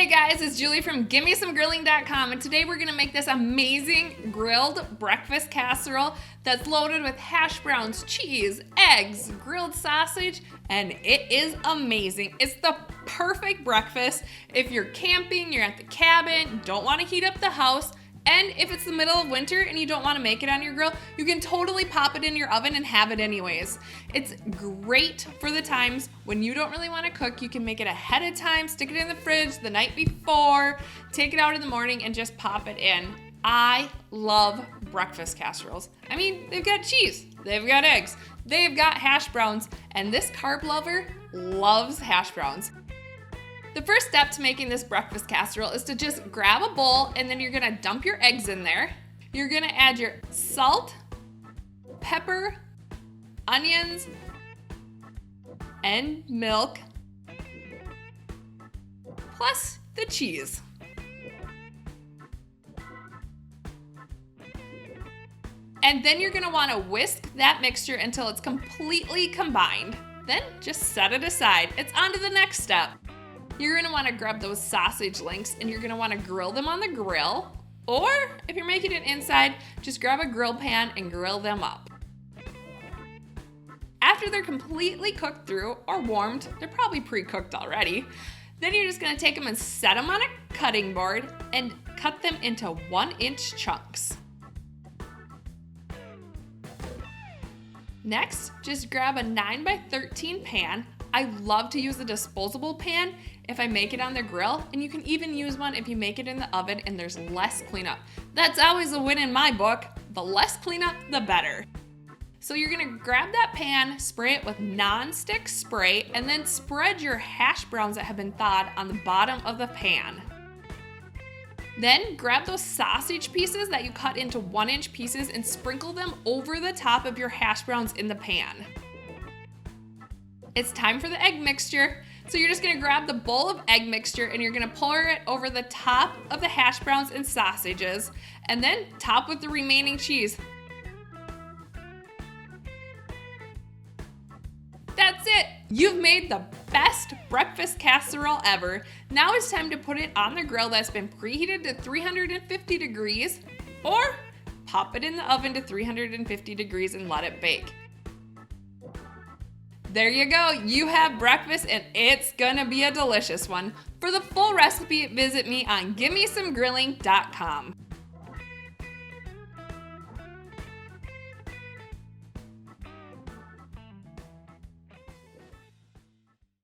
Hey guys, it's Julie from GimmeSomeGrilling.com, and today we're gonna make this amazing grilled breakfast casserole that's loaded with hash browns, cheese, eggs, grilled sausage, and it is amazing. It's the perfect breakfast if you're camping, you're at the cabin, don't wanna heat up the house, and if it's the middle of winter and you don't want to make it on your grill, you can totally pop it in your oven and have it anyways. It's great for the times when you don't really want to cook. You can make it ahead of time, stick it in the fridge the night before, take it out in the morning and just pop it in. I love breakfast casseroles. I mean, they've got cheese, they've got eggs, they've got hash browns, and this carb lover loves hash browns. The first step to making this breakfast casserole is to just grab a bowl and then you're gonna dump your eggs in there. You're gonna add your salt, pepper, onions, and milk, plus the cheese. And then you're gonna wanna whisk that mixture until it's completely combined. Then just set it aside. It's on to the next step. You're gonna wanna grab those sausage links and you're gonna wanna grill them on the grill. Or if you're making it inside, just grab a grill pan and grill them up. After they're completely cooked through or warmed, they're probably pre-cooked already, then you're just gonna take them and set them on a cutting board and cut them into 1-inch chunks. Next, just grab a 9x13 pan. I love to use a disposable pan if I make it on the grill, and you can even use one if you make it in the oven and there's less cleanup. That's always a win in my book. The less cleanup, the better. So you're gonna grab that pan, spray it with non-stick spray, and then spread your hash browns that have been thawed on the bottom of the pan. Then grab those sausage pieces that you cut into 1-inch pieces and sprinkle them over the top of your hash browns in the pan. It's time for the egg mixture. So you're just gonna grab the bowl of egg mixture and you're gonna pour it over the top of the hash browns and sausages, and then top with the remaining cheese. That's it! You've made the best breakfast casserole ever. Now it's time to put it on the grill that's been preheated to 350 degrees, or pop it in the oven to 350 degrees and let it bake. There you go, you have breakfast and it's gonna be a delicious one. For the full recipe, visit me on GimmeSomeGrilling.com.